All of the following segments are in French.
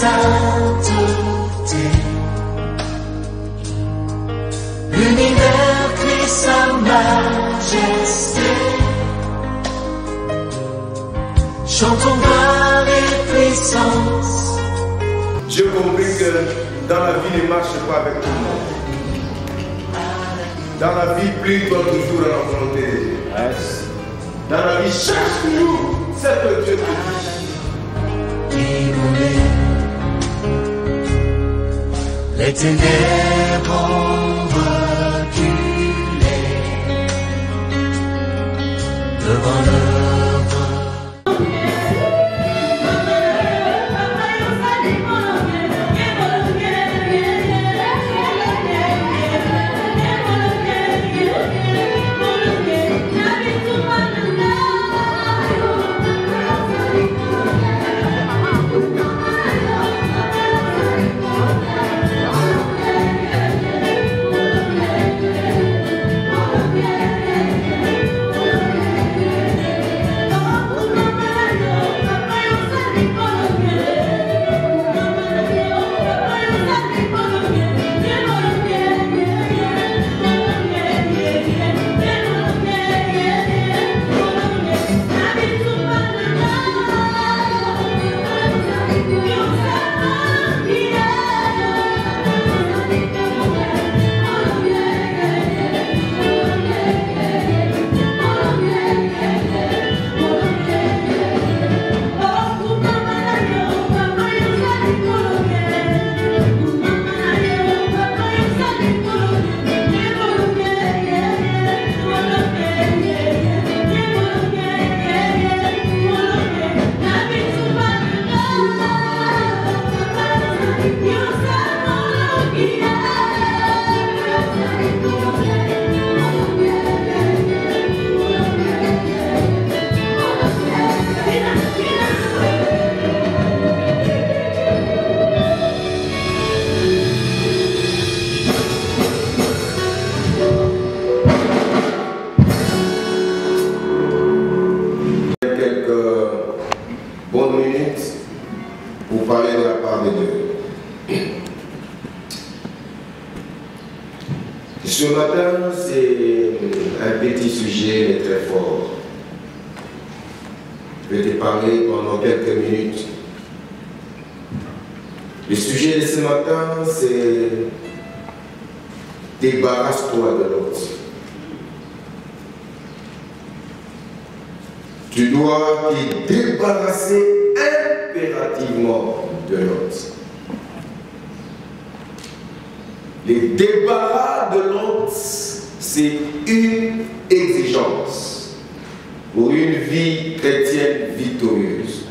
sainteté. L'univers crie sa majesté. Chantons gloire et puissance. J'ai compris que dans la vie, ne marche pas avec tout le monde. Dans la vie, plie-toi toujours à la volonté de Dieu. Dans la vie, cherche toujours ce que Dieu te dit. Les ténèbres ont reculé devant l'œuvre. Ce matin, c'est un petit sujet mais très fort. Je vais te parler pendant quelques minutes. Le sujet de ce matin, c'est débarrasse-toi de l'autre. Tu dois te débarrasser impérativement de l'autre. Le débarras de l'autre, c'est une exigence pour une vie chrétienne victorieuse.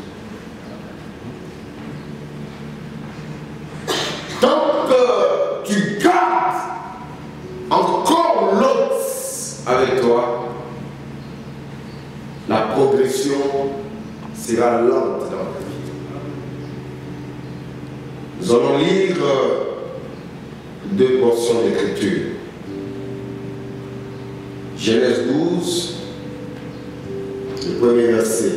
Tant que tu gardes encore l'autre avec toi, la progression sera lente dans ta vie. Nous allons lire deux portions d'écriture. Genèse 12, le premier verset.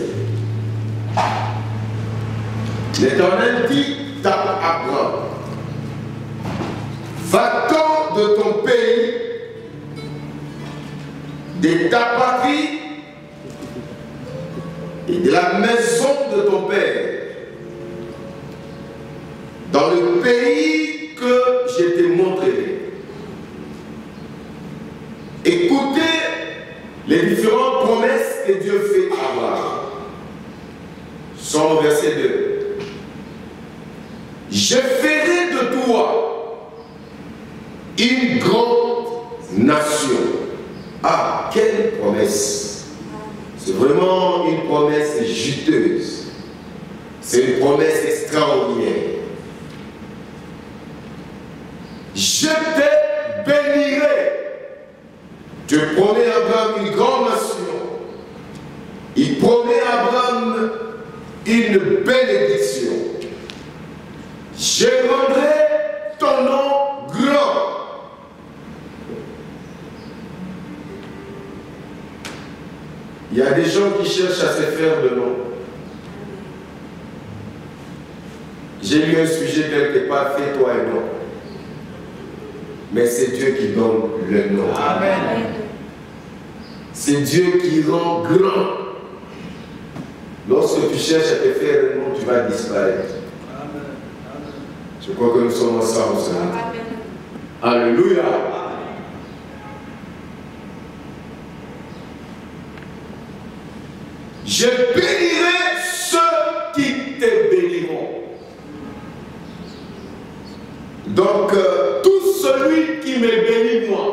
L'Éternel dit à Abraham, va-t'en de ton pays, de ta patrie et de la maison de ton père, dans le pays que je te montrerai. Écoutez les différentes promesses que Dieu fait à Abraham. Son verset 2. Je ferai de toi une grande nation. Ah, quelle promesse! C'est vraiment une promesse juteuse. C'est une promesse extraordinaire. Je te bénirai. Dieu promet à Abraham une grande nation. Il promet à Abraham une bénédiction. Je rendrai ton nom grand. Il y a des gens qui cherchent à se faire de nom. J'ai lu un sujet quelque part, fais-toi un nom. Mais c'est Dieu qui donne le nom. Amen. C'est Dieu qui rend grand. Lorsque tu cherches à te faire un nom, tu vas disparaître. Amen. Je crois que nous sommes ensemble. Alléluia. Je bénirai ceux qui te béniront. Donc, tout celui qui me bénit, moi,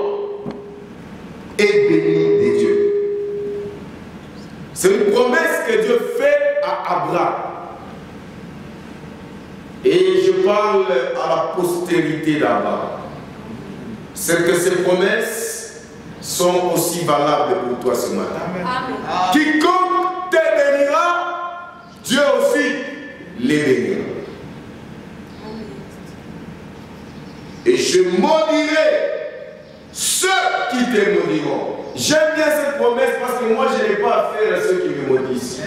est béni de Dieu. C'est une promesse que Dieu fait à Abraham. Et je parle à la postérité d'Abraham. C'est que ces promesses sont aussi valables pour toi ce matin. Amen. Quiconque te bénira, Dieu aussi les bénira. Et je maudirai ceux qui te maudiront. J'aime bien cette promesse parce que moi je n'ai pas affaire à ceux qui me maudissent.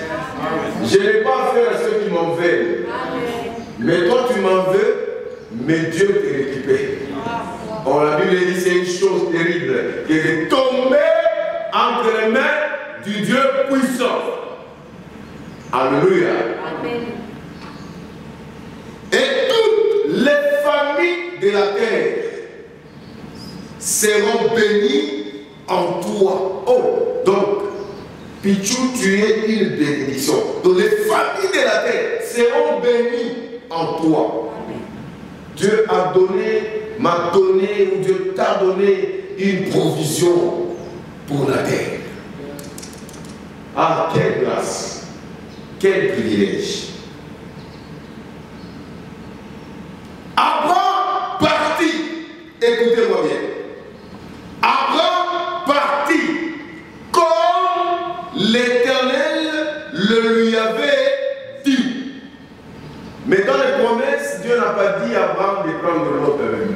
Je n'ai pas affaire à ceux qui m'en veulent. Mais toi tu m'en veux, mais Dieu te récupère. Or, la Bible dit c'est une chose terrible que de tomber entre les mains du Dieu puissant. Alléluia. Amen. Et toutes les familles de la terre seront bénies en toi. Oh, donc, Pichou, tu es une bénédiction. Donc, les familles de la terre seront bénies en toi. Amen. Dieu a donné, m'a donné, ou Dieu t'a donné une provision pour la terre. Ah, quelle grâce, quel privilège. Abraham partit, écoutez-moi bien. Abraham partit comme l'Éternel le lui avait dit. Mais dans les promesses, Dieu n'a pas dit à Abraham de prendre Lot avec lui.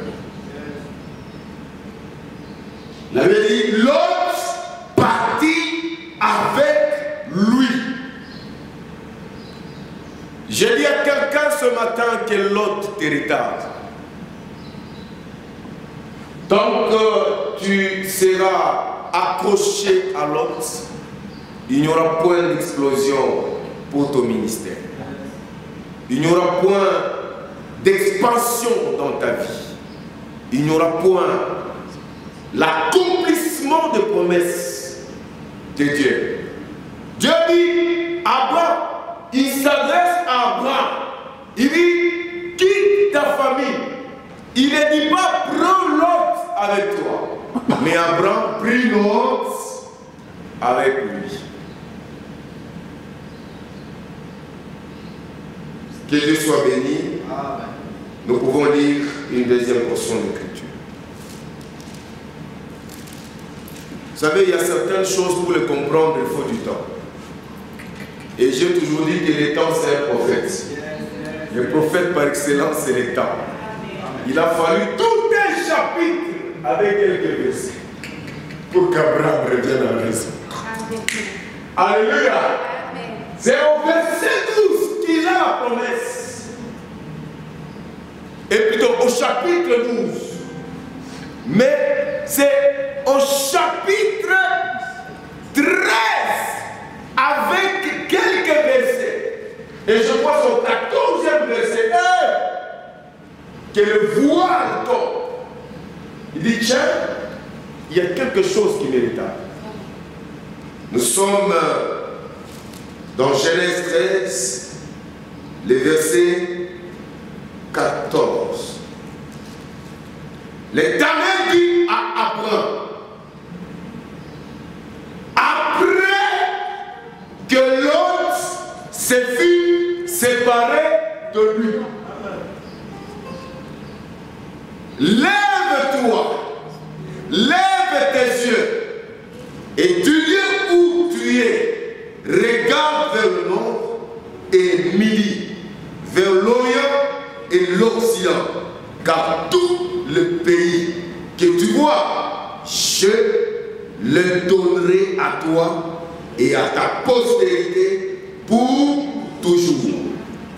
Il avait dit, Lot partit avec lui. J'ai dit à quelqu'un ce matin que Lot te retarde. Tant que tu seras accroché à Lot, il n'y aura point d'explosion pour ton ministère. Il n'y aura point d'expansion dans ta vie. Il n'y aura point l'accomplissement des promesses de Dieu. Dieu dit, Abraham, il s'adresse à Abraham. Il dit, quitte ta famille. Il ne dit pas, prends Lot avec toi. Mais Abraham prit Lot avec lui. Que Dieu soit béni. Amen. Nous pouvons lire une deuxième portion de l'écriture. Vous savez, il y a certaines choses pour les comprendre, il faut du temps. Et j'ai toujours dit que le temps, c'est un prophète. Le prophète par excellence, c'est le temps. Il a fallu tout un chapitre avec quelques versets pour qu'Abraham revienne à la raison. Alléluia. C'est au verset 12 qu'il a la promesse. Et plutôt au chapitre 12. Mais c'est au chapitre 13 avec quelques versets. Et je crois au 14e verset que le voile tombe. Il dit, tiens, il y a quelque chose qui m'irrite. Nous sommes dans Genèse 13, le verset 14. L'Éternel dit à Abraham, après que Lot se fut séparé de lui, lève-toi, lève tes yeux, et du lieu où tu es, regarde vers le nord et le midi, vers l'Orient et l'Occident, car tout le pays que tu vois, je le donnerai à toi et à ta postérité pour toujours.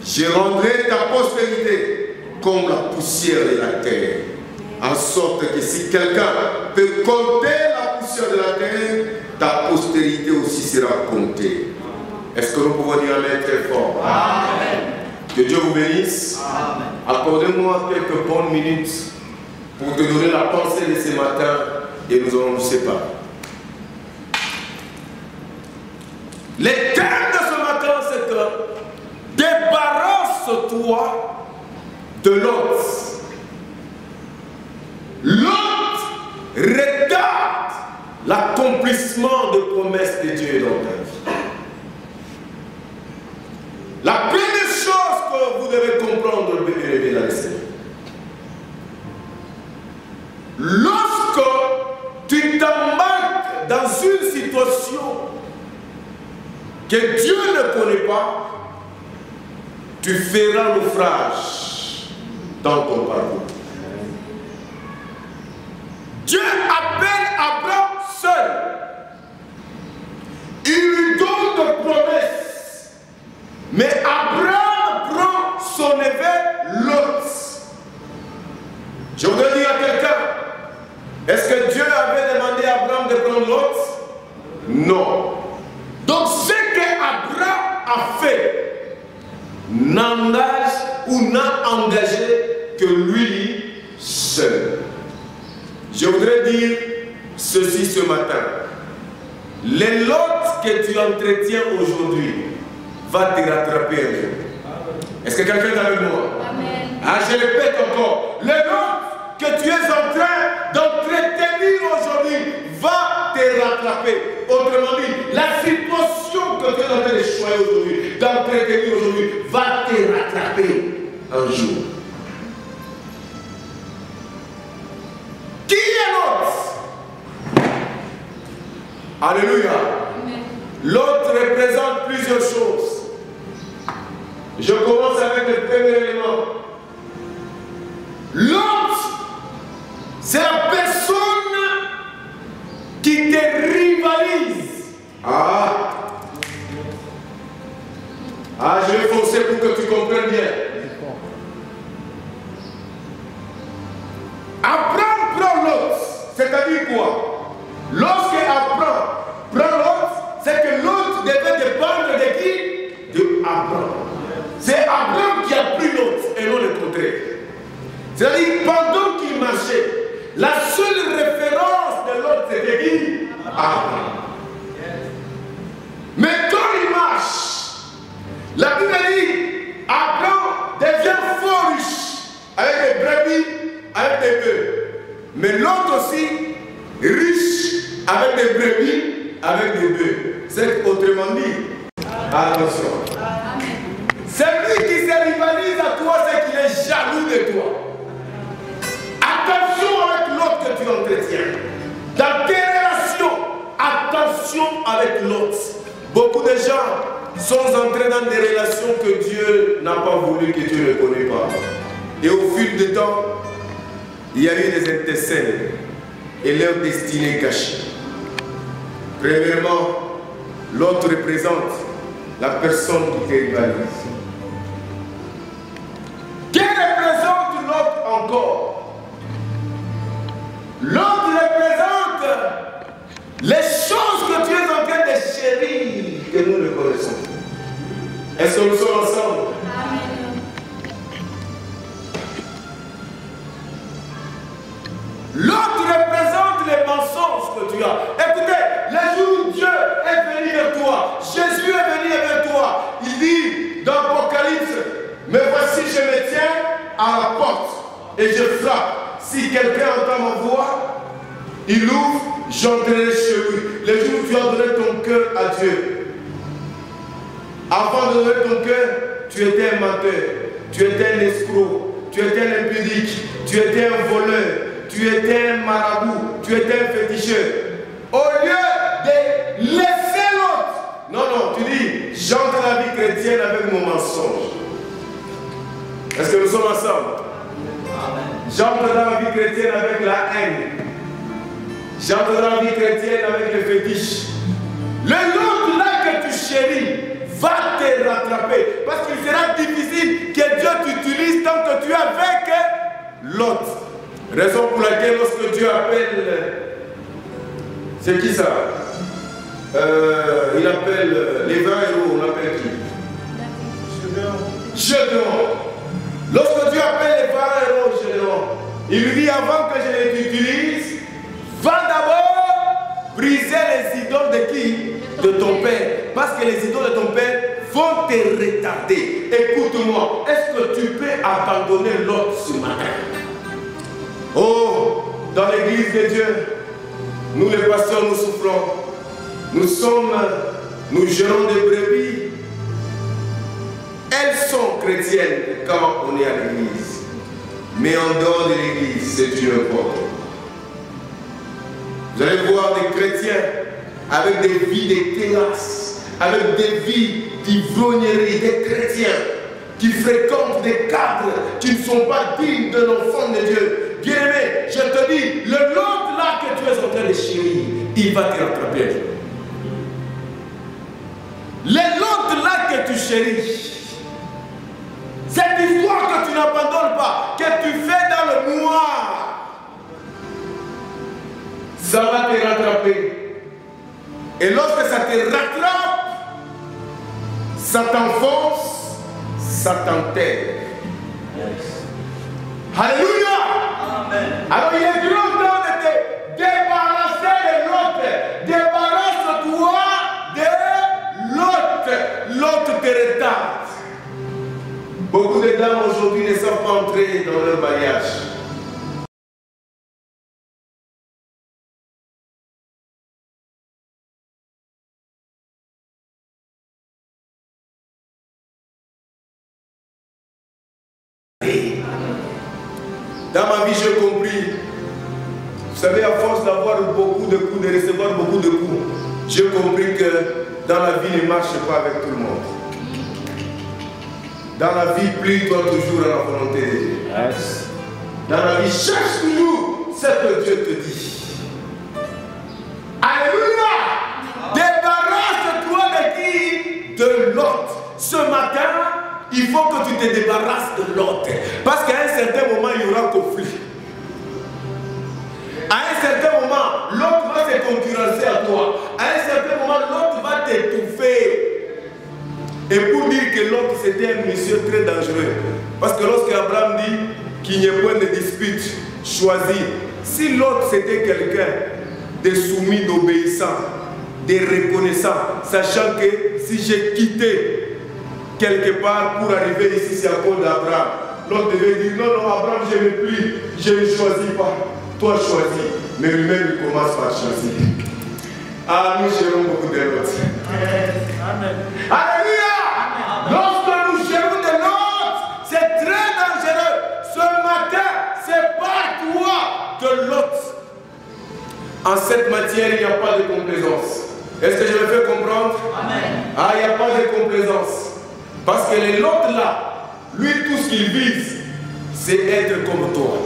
Je rendrai ta postérité comme la poussière de la terre. En sorte que si quelqu'un peut compter la poussière de la terre, ta postérité aussi sera comptée. Est-ce que nous pouvons dire amen très fort? Amen. Que Dieu vous bénisse. Accordez-moi quelques bonnes minutes pour te donner la pensée de ce matin et nous allons nous séparer. Le thème de ce matin, c'est que débarrasse-toi de l'autre. L'autre retarde l'accomplissement de promesses de Dieu dans ta vie. La première chose que vous devez comprendre, bébé, dans le Seigneur, lorsque tu t'embarques dans une situation que Dieu ne connaît pas, tu feras naufrage dans ton parcours. Dieu appelle Abraham seul. Il lui donne des promesses. Mais Abraham prend son neveu Lot. Je voudrais dire à quelqu'un, est-ce que Dieu avait demandé à Abraham de prendre Lot? Non. Donc ce qu'Abraham a fait n'engage ou n'a engagé que lui seul. Je voudrais dire ceci ce matin. Les Lot que tu entretiens aujourd'hui va te rattraper un jour. Est-ce que quelqu'un est avec moi? Amen. Ah, je répète encore. Les Lot que tu es en train d'entretenir aujourd'hui va te rattraper. Autrement dit, la situation que tu es en train de choisir aujourd'hui, d'entretenir aujourd'hui, va te rattraper un jour. Qui est l'autre? Alléluia. L'autre représente plusieurs choses. Je commence avec le premier élément. L'autre, c'est la personne qui te rivalise. Je vais forcer pour que tu comprennes bien. Abraham prend l'autre, c'est-à-dire quoi? Lorsque Abraham prend l'autre, c'est que l'autre devait dépendre de qui? De Abraham. C'est Abraham qui a pris l'autre et non le contraire. C'est-à-dire pendant qu'il marchait, la seule référence de l'autre c'était qui? Abraham. Mais quand il marche, la Bible dit Abraham devient fort riche avec des brebis, avec des bœufs. Mais l'autre aussi riche avec des brebis, avec des bœufs. C'est autrement dit, attention. Celui qui se rivalise à toi, c'est qu'il est jaloux de toi. Attention avec l'autre que tu entretiens. Dans tes relations, attention avec l'autre. Beaucoup de gens sont entrés dans des relations que Dieu n'a pas voulu, que Dieu ne connaît pas. Et au fil du temps, il y a eu des intercelles et leur destinée cachée. Premièrement, l'autre représente la personne qui te rivalise. Qui représente l'autre encore? L'autre représente les choses que tu es en train de chérir que nous ne connaissons. Est-ce que nous sommes ensemble? Amen. L'autre représente les mensonges que tu as. Écoutez, le jour où Dieu est venu vers toi, Jésus est venu vers toi, il dit dans l'Apocalypse, mais voici je me tiens à la porte et je frappe. Si quelqu'un entend ma voix, il ouvre, j'entrerai chez lui. Le jour où tu as donné ton cœur à Dieu, avant de donner ton cœur, tu étais un menteur, tu étais un escroc, tu étais un impudique, tu étais un voleur, tu étais un marabout, tu étais un féticheur. Au lieu de laisser l'autre, non, tu dis, j'entre dans la vie chrétienne avec mon mensonge. Est-ce que nous sommes ensemble? J'entre dans la vie chrétienne avec la haine. J'entre dans la vie chrétienne avec le fétiche. Le l'autre là que tu chéris va te rattraper. Parce qu'il sera difficile Raison pour laquelle lorsque Dieu appelle, c'est qui ça? Il appelle les 20 héros, on appelle qui? Gédéon. Lorsque Dieu appelle les 20 héros Gédéon, il lui dit avant que je les utilise, va d'abord briser les idoles de qui? De ton père. Parce que les idoles de ton père vont te retarder. Écoute-moi, est-ce que tu peux abandonner l'autre ce matin? Oh, dans l'église de Dieu, nous les pasteurs, nous souffrons. Nous gérons des brebis. Elles sont chrétiennes quand on est à l'église. Mais en dehors de l'église, c'est une importe. Vous allez voir des chrétiens avec des vies de terrasses, avec des vies d'ivrognerie, des chrétiens qui fréquentent des cadres qui ne sont pas dignes d'un enfant de Dieu. Bien-aimé, je te dis, le l'autre là que tu es en train de chérir, il va te rattraper. L'autre là que tu chéris, cette histoire que tu n'abandonnes pas, que tu fais dans le noir, ça va te rattraper. Et lorsque ça te rattrape, ça t'enfonce, ça t'enterre. Alléluia. Amen. Alors il est grand temps de te débarrasser de l'autre. Débarrasse-toi de l'autre. L'autre te retarde. Beaucoup de dames aujourd'hui ne savent pas entrer dans leur mariage. Dans ma vie, j'ai compris. Vous savez, à force d'avoir beaucoup de coups, de recevoir beaucoup de coups, j'ai compris que dans la vie, ne marche pas avec tout le monde. Dans la vie, plie-toi toujours à la volonté de Dieu. Yes. Dans la vie, cherche toujours ce que Dieu te dit. Alléluia! Débarrasse-toi de qui? De l'autre. Ce matin, il faut que tu te débarrasses de l'autre. Parce qu'à un certain moment, il y aura conflit. À un certain moment, l'autre va se concurrencer à toi. À un certain moment, l'autre va t'étouffer. Et pour dire que l'autre c'était un monsieur très dangereux. Parce que lorsque Abraham dit qu'il n'y ait point de dispute, choisis. Si l'autre c'était quelqu'un de soumis, d'obéissant, de reconnaissant, sachant que si j'ai quitté quelque part pour arriver ici, c'est à cause d'Abraham. L'autre devait dire non, non, Abraham, je ne plus, je ne choisis pas. Toi choisis. Mais lui-même, il commence par choisir. Ah, nous gérons beaucoup de l'autre. Amen. Alléluia. Lorsque nous gérons de l'autre, c'est très dangereux. Ce matin, c'est pas toi de l'autre. En cette matière, il n'y a pas de complaisance. Est-ce que je me fais comprendre? Amen. Ah, il n'y a pas de complaisance. Parce que l'autre là, lui, tout ce qu'il vise, c'est être comme toi.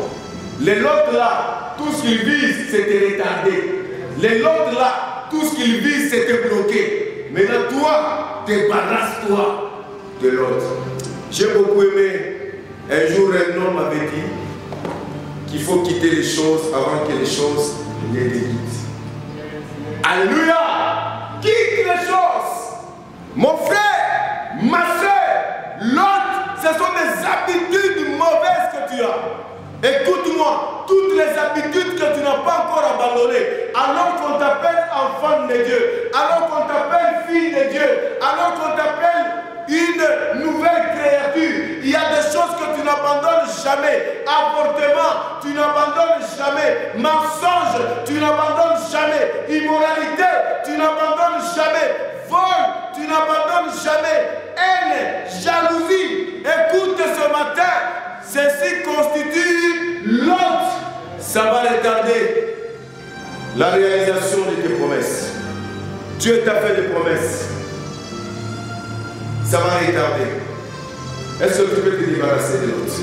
L'autre là, tout ce qu'il vise, c'est te retarder. L'autre là, tout ce qu'il vise, c'est te bloquer. Maintenant, toi, débarrasse-toi de l'autre. J'ai beaucoup aimé, un jour, un homme avait dit qu'il faut quitter les choses avant que les choses les déquittent. Alléluia! Quitte les choses. Mon frère, ma soeur, l'autre, ce sont des habitudes mauvaises que tu as. Écoute-moi, toutes les habitudes que tu n'as pas encore abandonnées, alors qu'on t'appelle enfant de Dieu, alors qu'on t'appelle fille de Dieu, alors qu'on t'appelle une nouvelle créature, il y a des choses que tu n'abandonnes jamais. Avortement, tu n'abandonnes jamais. Mensonge, tu n'abandonnes jamais. Immoralité, tu n'abandonnes jamais. Vol, tu n'abandonnes jamais. Haine, jalousie, écoute ce matin, ceci constitue l'autre. Ça va retarder la réalisation de tes promesses. Dieu t'a fait des promesses. Ça va retarder. Est-ce que tu peux te débarrasser de l'autre?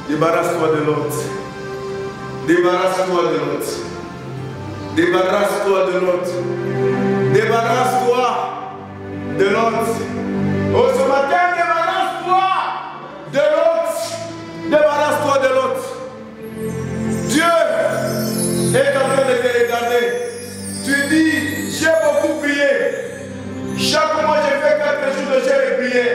Débarrasse-toi de l'autre. Débarrasse-toi de l'autre. Débarrasse-toi de l'autre. Débarrasse-toi de l'autre. Oh, ce matin, débarrasse-toi de l'autre. Débarrasse-toi de l'autre. est en train de te regarder. Tu dis, j'ai beaucoup prié. Chaque mois, j'ai fait 4 jours de jeûne et prière.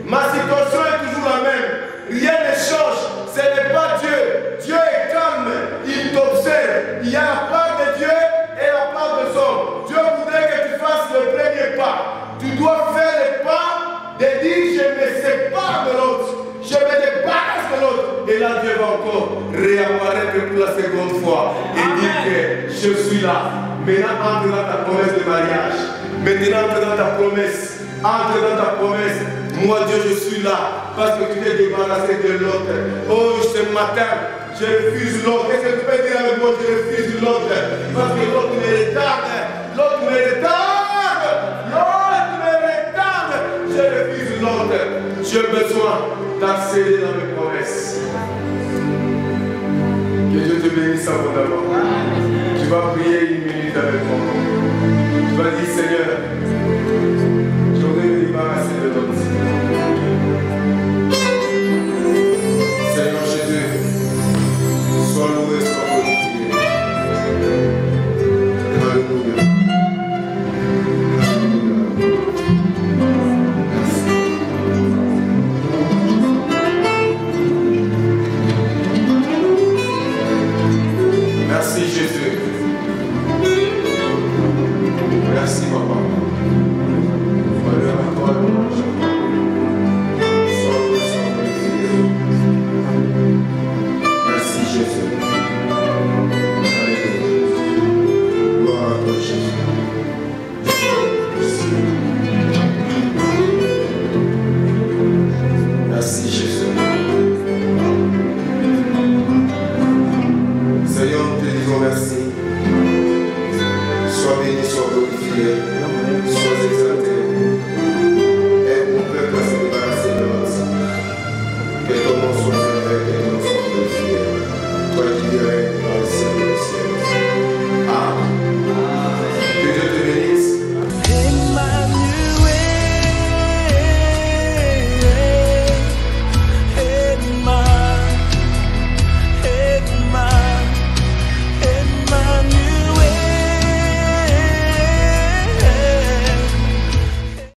Ma situation est toujours la même. Rien ne change. Ce n'est pas Dieu. Dieu est calme. Il t'observe. Il y a la part de Dieu et la part des hommes. Dieu voudrait que tu fasses le premier pas. Tu dois faire le pas de dire je me sépare de l'autre. Je me débarrasse de l'autre. Et là, Dieu va encore réapparaître pour la seconde fois et dire que je suis là. Maintenant, entre dans ta promesse de mariage. Maintenant, entre dans ta promesse. Entre dans ta promesse. Moi, Dieu, je suis là parce que tu t'es débarrassé de l'autre. Oh, ce matin, je refuse l'autre. Qu'est-ce que tu peux dire avec moi? Je refuse l'autre. Parce que l'autre me retarde. L'autre me retarde. L'autre me retarde. Je refuse l'autre. J'ai besoin d'accéder dans mes promesses. Que Dieu te bénisse abondamment. Tu vas prier 1 minute avec moi.